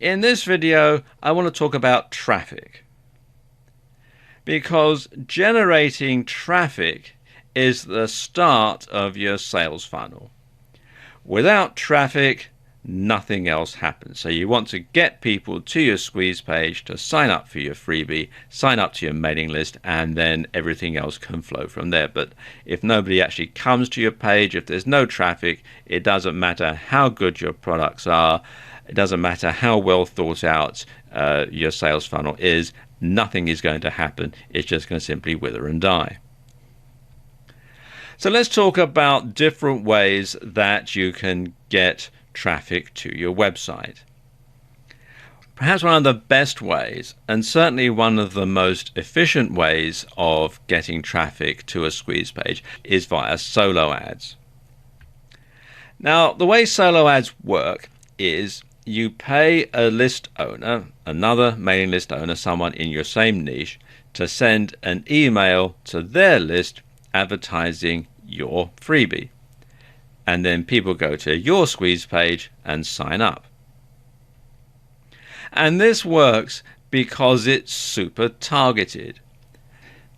In this video, I want to talk about traffic, because generating traffic is the start of your sales funnel. Without traffic, nothing else happens. So you want to get people to your squeeze page to sign up for your freebie, sign up to your mailing list, and then everything else can flow from there. But if nobody actually comes to your page, if there's no traffic, it doesn't matter how good your products are, it doesn't matter how well thought out your sales funnel is, nothing is going to happen. It's just going to simply wither and die. So let's talk about different ways that you can get traffic to your website. Perhaps one of the best ways, and certainly one of the most efficient ways of getting traffic to a squeeze page, is via solo ads. Now, the way solo ads work is you pay a list owner, another mailing list owner, someone in your same niche, to send an email to their list advertising your freebie. And then people go to your squeeze page and sign up. And this works because it's super targeted.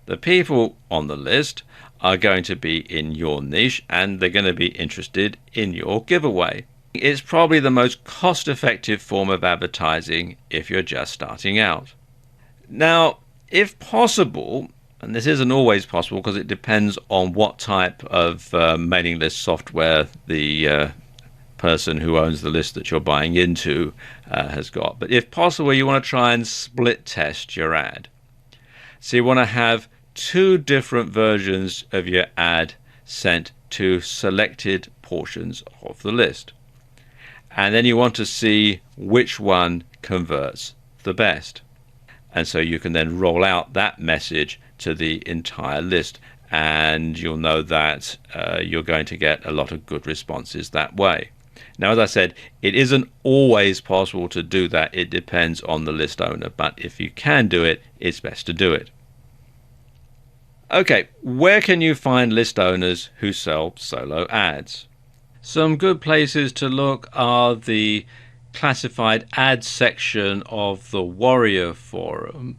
The people on the list are going to be in your niche and they're going to be interested in your giveaway. It's probably the most cost-effective form of advertising if you're just starting out. Now, if possible, and this isn't always possible because it depends on what type of mailing list software the person who owns the list that you're buying into has got. But if possible, you want to try and split test your ad. So you want to have two different versions of your ad sent to selected portions of the list. And then you want to see which one converts the best. And so you can then roll out that message to the entire list, and you'll know that you're going to get a lot of good responses that way. Now, as I said, it isn't always possible to do that. It depends on the list owner, but if you can do it, it's best to do it. Okay, where can you find list owners who sell solo ads? Some good places to look are the classified ads section of the Warrior Forum,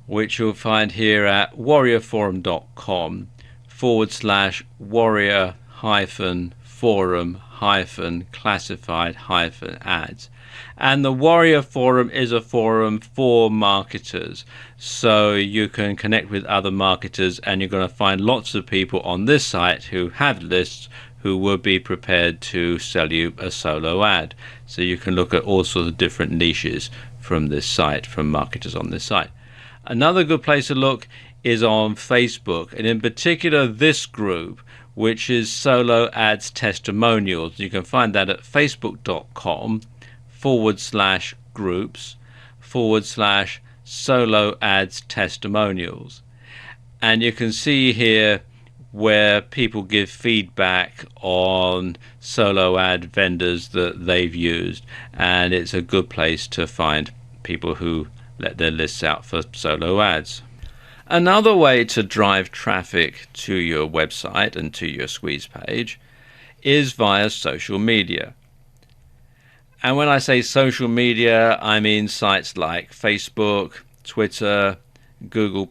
which you'll find here at warriorforum.com/warrior-forum-classified-ads. And the Warrior Forum is a forum for marketers, so you can connect with other marketers, and you're going to find lots of people on this site who have lists who would be prepared to sell you a solo ad. So you can look at all sorts of different niches from this site, from marketers on this site. Another good place to look is on Facebook, and in particular this group, which is Solo Ads Testimonials. You can find that at facebook.com/groups/Solo Ads Testimonials. And you can see here where people give feedback on solo ad vendors that they've used, and it's a good place to find people who let their lists out for solo ads. Another way to drive traffic to your website and to your squeeze page is via social media. And when I say social media, I mean sites like Facebook, Twitter, Google+,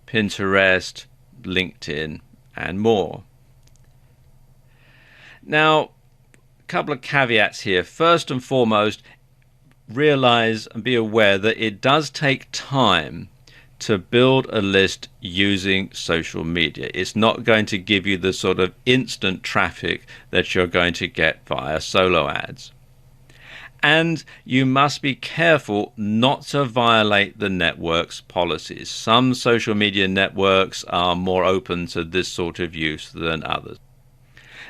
Pinterest, LinkedIn, and more. Now, a couple of caveats here. First and foremost, realize and be aware that it does take time to build a list using social media. It's not going to give you the sort of instant traffic that you're going to get via solo ads. And you must be careful not to violate the network's policies. Some social media networks are more open to this sort of use than others.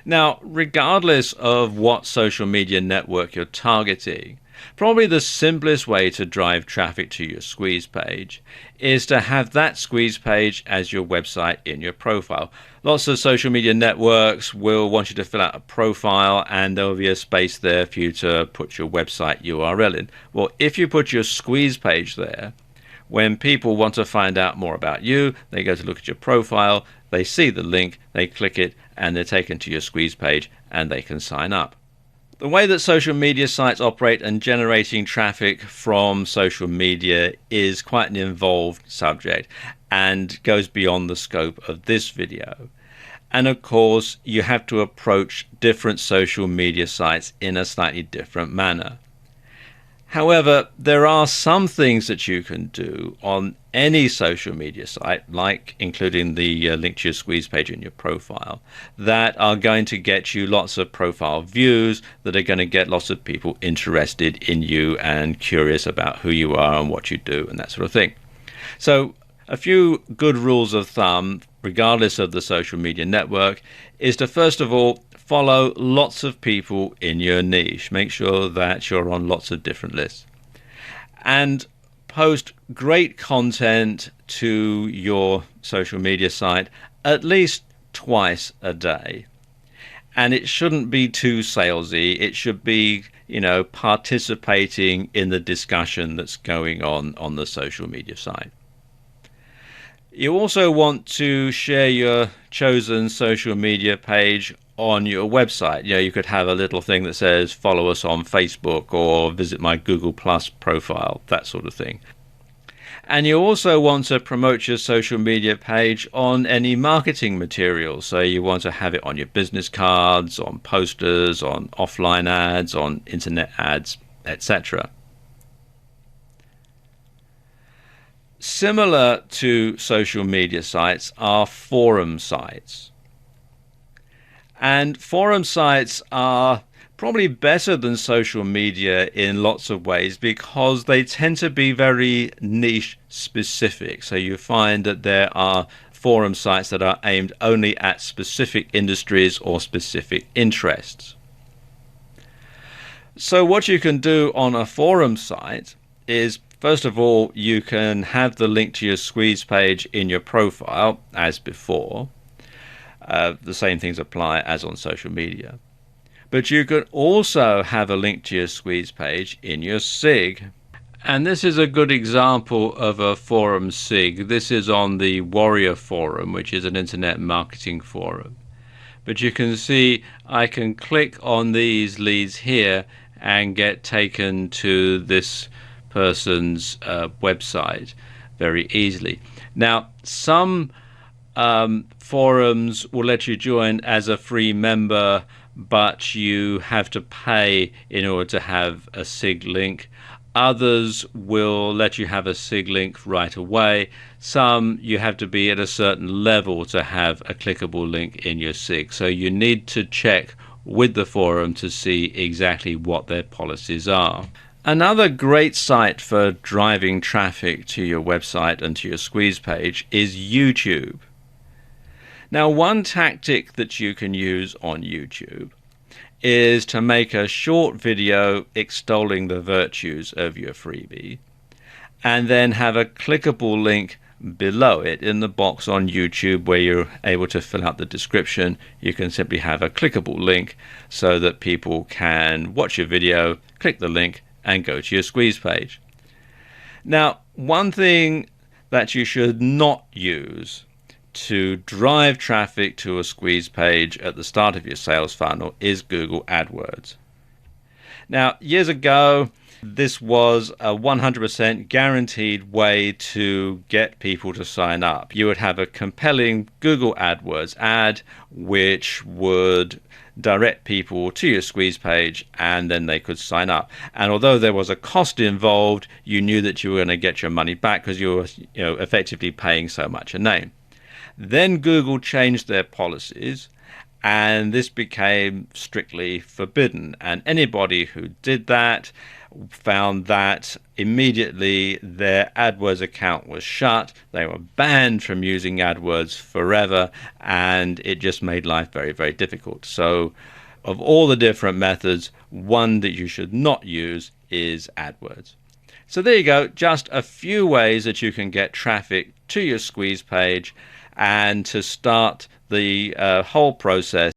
Now, regardless of what social media network you're targeting, probably the simplest way to drive traffic to your squeeze page is to have that squeeze page as your website in your profile. Lots of social media networks will want you to fill out a profile, and there will be a space there for you to put your website URL in. Well, if you put your squeeze page there, when people want to find out more about you, they go to look at your profile, they see the link, they click it, and they're taken to your squeeze page and they can sign up. The way that social media sites operate and generating traffic from social media is quite an involved subject and goes beyond the scope of this video. And of course, you have to approach different social media sites in a slightly different manner. However, there are some things that you can do on any social media site, like including the link to your squeeze page in your profile, that are going to get you lots of profile views, that are going to get lots of people interested in you and curious about who you are and what you do and that sort of thing. So a few good rules of thumb, regardless of the social media network, is to first of all follow lots of people in your niche. Make sure that you're on lots of different lists. And post great content to your social media site at least twice a day. And it shouldn't be too salesy. It should be, participating in the discussion that's going on the social media site. You also want to share your chosen social media page on your website. You could have a little thing that says follow us on Facebook or visit my Google Plus profile, that sort of thing. And you also want to promote your social media page on any marketing material. So you want to have it on your business cards, on posters, on offline ads, on internet ads, etc. Similar to social media sites are forum sites. And forum sites are probably better than social media in lots of ways because they tend to be very niche specific. So you find that there are forum sites that are aimed only at specific industries or specific interests. So what you can do on a forum site is, first of all, you can have the link to your squeeze page in your profile as before. The same things apply as on social media. But you could also have a link to your squeeze page in your SIG. And this is a good example of a forum SIG. This is on the Warrior Forum, which is an internet marketing forum. But you can see I can click on these leads here and get taken to this person's website very easily. Now, some forums will let you join as a free member, but you have to pay in order to have a SIG link. Others will let you have a SIG link right away. Some you have to be at a certain level to have a clickable link in your SIG. So you need to check with the forum to see exactly what their policies are. Another great site for driving traffic to your website and to your squeeze page is YouTube. Now, one tactic that you can use on YouTube is to make a short video extolling the virtues of your freebie and then have a clickable link below it in the box on YouTube where you're able to fill out the description. You can simply have a clickable link so that people can watch your video, click the link, and go to your squeeze page. Now, one thing that you should not use to drive traffic to a squeeze page at the start of your sales funnel is Google AdWords. Now, years ago, this was a 100% guaranteed way to get people to sign up. You would have a compelling Google AdWords ad which would direct people to your squeeze page and then they could sign up. And although there was a cost involved, you knew that you were going to get your money back because you were effectively paying so much a name. Then Google changed their policies and this became strictly forbidden. And anybody who did that found that immediately their AdWords account was shut. They were banned from using AdWords forever, and it just made life very, very difficult. So of all the different methods, one that you should not use is AdWords. So there you go, just a few ways that you can get traffic to your squeeze page and to start the whole process